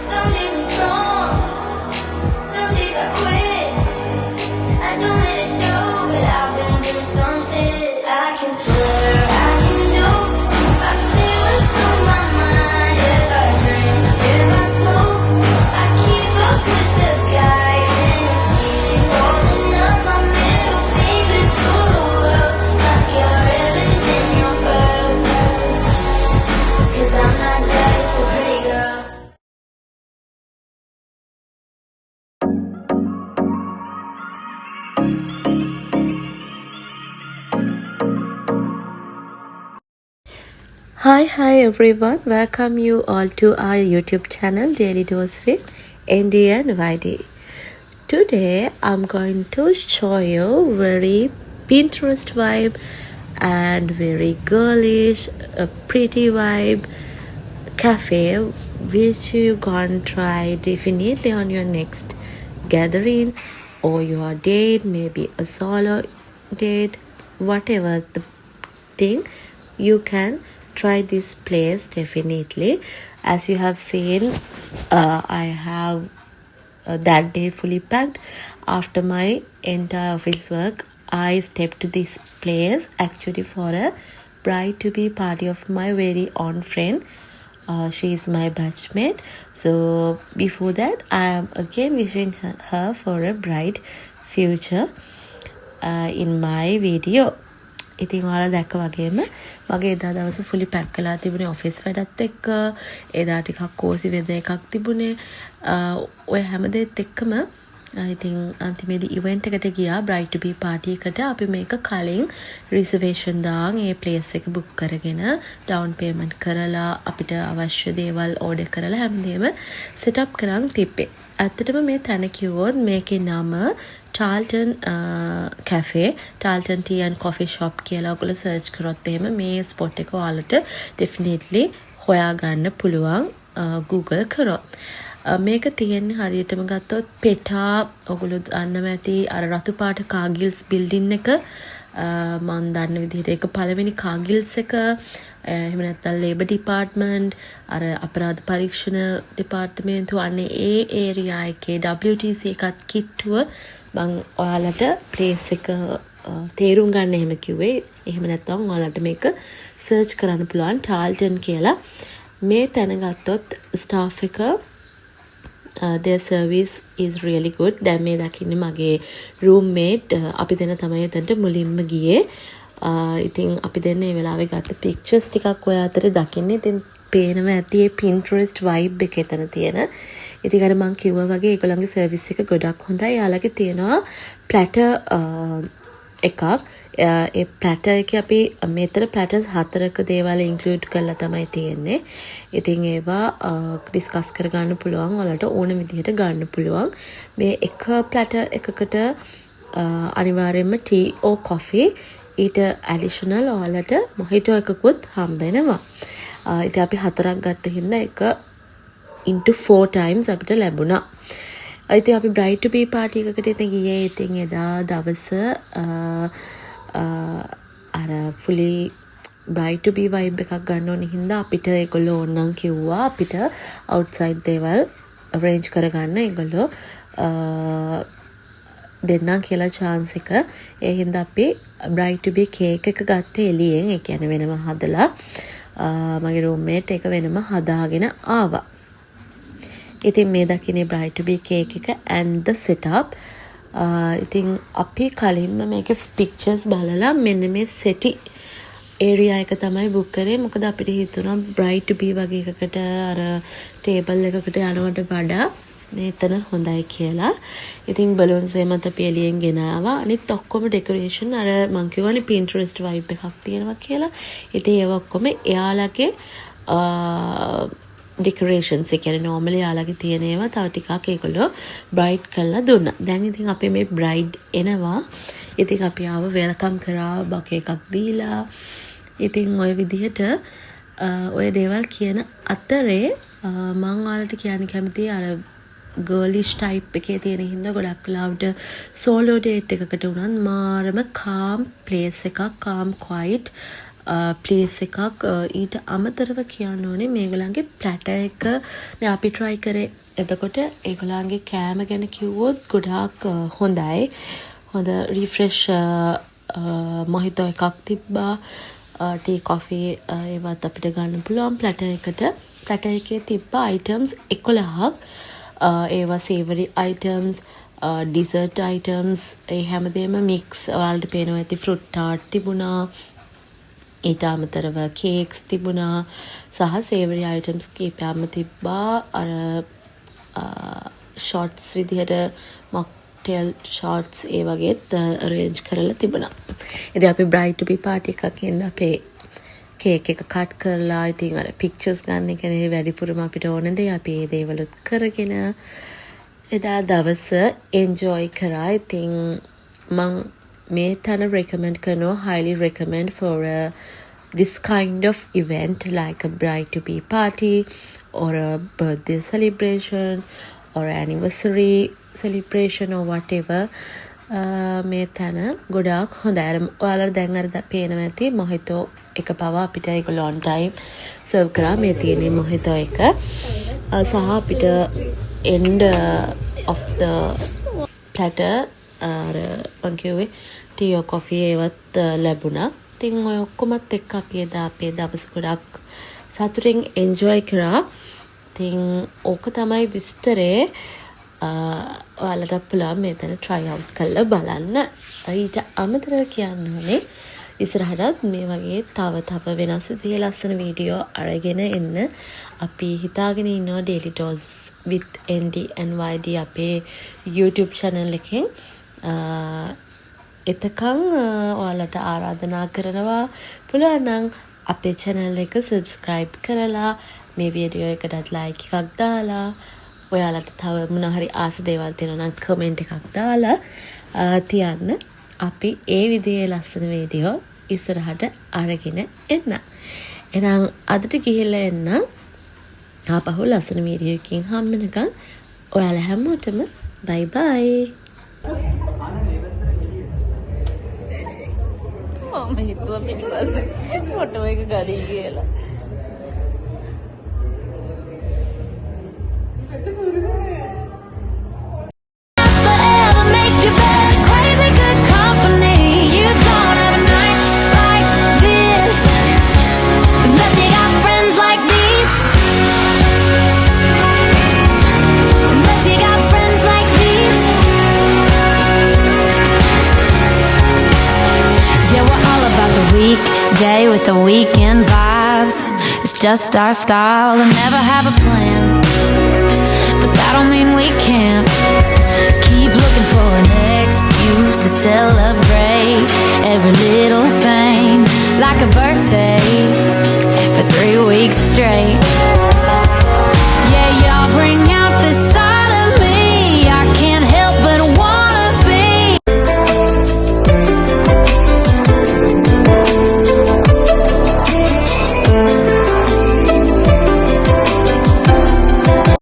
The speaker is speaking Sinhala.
Some days I'm strong, some days I quit. I don't let it show, but I've been through some shit. I can swear, I can joke, I say what's on my mind. If I drink, if I smoke, I keep up with the guys in the city, holding up my middle finger to the world, like your ribbons in your pearls. 'Cause I'm not just a pretty girl. Hi everyone, welcome you all to our YouTube channel Daily Dose with Andy and YD. Today I'm going to show you very Pinterest vibe and very girlish, pretty vibe cafe which you gonna try definitely on your next gathering or your date, maybe a solo date, whatever the thing, you can try this place definitely. As you have seen, I have that day fully packed. After my entire office work, I stepped to this place actually for a bride to be party of my very own friend. She is my batchmate. So before that, I am again wishing her for a bright future in my video. ඉතින් ඔයාලා දැක්ක වගේම මගේ එදා දවස fully pack කරලා තිබුණේ office වැඩත් එක්ක. එදා ටිකක් කෝසි වෙද එකක් තිබුණේ. ඔය හැමදේත් එක්කම ඉතින් අන්තිමේදී event එකට ගියා bride to be party එකට. අපි මේක කලින් reservation දාන් ඒ place එක book කරගෙන down payment කරලා අපිට අවශ්‍ය දේවල් order කරලා හැමදේම set up කරන් තිබ්බේ. ඇත්තටම මේ තැන කිව්වොත් මේකේ නම Tarleton Cafe, Tarleton Tea and Coffee Shop කියලා ඔයගොල්ලෝ search කරොත් එහෙම මේ spot එක ඔයාලට definitely හොයාගන්න පුළුවන් Google කරොත්. මේක තියෙන්නේ හරියටම ගත්තොත් පෙටා ඔයගොල්ලෝ දන්නම ඇති අර රතු පාට කාගිල්ස් building එක මම දන්න විදිහට ඒක පළවෙනි කාගිල්ස් එක එහෙම නැත්නම් ලේබර් ඩිපාර්ට්මන්ට් අර අපරාධ පරීක්ෂණ දෙපාර්තමේන්තුව අනේ ඒ ඒරියා එකේ WTC එකත් කිට්ටුව මම ඔයාලට ප්ලේස් එක තේරුම් ගන්න එහෙම කිව්වේ. එහෙම නැත්නම් ඔයාලට මේක සර්ච් කරන්න පුළුවන් Tarleton කියලා. මේ තැන ගත්තොත් ස්ටාෆ් එක their service is really good. දැන් මේ දකින්නේ මගේ roommate අපි දෙන්න තමයි එතනට මුලින්ම ගියේ. ඉතින් අපි දෙන්න මේ වෙලාවේ ගත්ත pictures ටිකක් ඔය අතරේ දකින්නේ. ඉතින් පේනවා ඇති මේ Pinterest vibe එක එතන තියෙන. ඉතින් අර මම කිව්වා වගේ ඒගොල්ලන්ගේ සර්විස් එක ගොඩක් හොඳයි. යාළගේ තියෙනවා platter එකක්. ඒ platter එකේ අපි මෙතන platters 4ක දේවල් include කරලා තමයි තියෙන්නේ. ඉතින් ඒවා discuss කර ගන්න පුළුවන්. ඔයාලට ඕන විදිහට ගන්න පුළුවන්. මේ එක platter එකකට අනිවාර්යයෙන්ම tea or coffee ඊට additional ඔයාලට mojito එකකුත් හම්බ වෙනවා. ඉතින් අපි 4ක් ගත්ත හින්දා එක into 4 times අපිට ලැබුණා. ඉතින් අපි bride to be party එකකට ඉතින් ගියේ. ඉතින් එදා දවස අර fully bride to be vibe එකක් ගන්න ඕන හින්දා අපිට ඒගොල්ලෝ ඕනනම් කිව්වා අපිට outside දේවල් arrange කරගන්න. ඒගොල්ලෝ දෙන්නම් කියලා chance එක. ඒ හින්දා අපි bride to be cake එක ගත්තේ එළියෙන්. ඒ කියන්නේ වෙනම හදලා මගේ roommate එක වෙනම හදාගෙන ආවා. ඉතින් මේ දකින්නේ bride to be cake එක and the setup. ඉතින් අපි කලින්ම මේකේ pictures බලලා මෙන්න මේ SETI area එක තමයි book කරේ. මොකද අපිට හිතුණා bride to be වගේ එකකට අර table එකකට යනවට වඩා මේතන හොඳයි කියලා. ඉතින් balloons එමත් අපි එළියෙන් ගෙනාවා. අනිත් ඔක්කොම decoration අර මං කියවනේ Pinterest vibe එකක් තියෙනවා කියලා. ඉතින් ඒව ඔක්කොම එයාලගේ decorations එක කියන්නේ normally යාළගේ තියෙන ඒවා තව ටිකක් ඒගොල්ලෝ bright කරලා දුන්නා. දැන් ඉතින් අපි මේ bride එනවා. ඉතින් අපි ආව welcome කරා බක එකක් දීලා. ඉතින් ওই විදිහට ඔය දේවල් කියන අතරේ මම ඔයාලට කියන්න කැමතියි අර girlish type එකේ තියෙන හින්දා ගොඩක් ලාවට solo date එකකට උනත් මාරම calm place එකක්, calm quiet ප්ලේස් එකක්. ඊට අමතරව කියන්න ඕනේ මේගොල්ලන්ගේ ප්ලැටර් එක අපි try කරේ. එතකොට ඒගොල්ලන්ගේ කෑම ගැන කිව්වොත් ගොඩාක් හොඳයි. හොඳ රිෆ්‍රෙෂ් මොහිතෝ එකක් තිබ්බා. ටී කොෆි ඒවත් අපිට ගන්න පුළුවන් ප්ලැටර් එකට. ප්ලැටර් එකේ තිබ්බ අයිටම්ස් 11ක්. ඒවා සේවරි අයිටම්ස්, ඩිසර්ට් අයිටම්ස්, ඒ හැමදේම මික්ස්. ඔයාලට පේනවා ඇති ෆෘට් ටාට් තිබුණා. ඊට අමතරව කේක්ස් තිබුණා සහ සේවරි අයිටම්ස් කීපයක්ම තිබ්බා. අර ෂොට්ස් විදිහට මොක්ටේල් ෂොට්ස් ඒ වගේත් අරේන්ජ් කරලා තිබුණා. ඉතින් අපි බ්‍රයිඩ් ටු බී පාටි එකක් ඉඳ අපේ කේක් එක කට් කරලා ඉතින් අර පික්චර්ස් ගන්න එකනේ වැඩිපුරම අපිට ඕන දේ. අපි ඒ දේවලුත් කරගෙන එදා දවස එන්ජොයි කරා. ඉතින් මං මේ තැන recommend කරනවා, highly recommend for this kind of event like a bride to be party or a birthday celebration or anniversary celebration or whatever. මේ තැන ගොඩාක් හොඳයි. ඔයාලා දැන් අර පේනවා ඇති මොහිතෝ එක පවා අපිට ඒගොල්ලෝ on time serve කරා. මේ තියෙන්නේ මොහිතෝ එක. සහ අපිට end of the platter අර මං කිව්වේ ටී or coffee ඒවත් ලැබුණා. ඉතින් ඔය ඔක්කොමත් එක්ක අපි එදා අපේ දවස ගොඩක් සතුටින් enjoy කරා. ඉතින් ඕක තමයි විස්තරේ. ඔයාලට පුළුවන් මෙතන try out කරලා බලන්න. ඊට අමතරව කියන්න ඕනේ ඉස්සරහටත් මේ වගේ තව වෙනස් විදිහේ ලස්සන වීඩියෝ අරගෙන එන්න අපි හිතාගෙන ඉන්නවා daily dose with ND and YD අපේ YouTube channel එකෙන්. එතකන් ඔයාලට ආරාධනා කරනවා පුළුවන් නම් අපේ channel එක subscribe කරලා මේ වීඩියෝ එකටත් like එකක් දාලා ඔයාලට තව මොන හරි ආස දේවල් තියෙනවා නම් comment එකක් දාලා තියන්න. අපි ඒ විදිහේ ලස්සන වීඩියෝ ඉස්සරහට අරගෙන එන්න. එහෙනම් අදට ගිහිල්ලා එන්න. ආපහු ලස්සන වීඩියෝ එකකින් හම්බ වෙනකන් ඔයාලා හැමෝටම bye bye. මම හිතුවා පිටිපස්සේ ෆොටෝ එක ගනින් කියලා. Forever make you better, crazy good company. You don't have nights like this unless you got friends like these. Unless you got friends like these. Yeah, we're all about the weekday with the weekend vibes. It's just our style to never have a plan.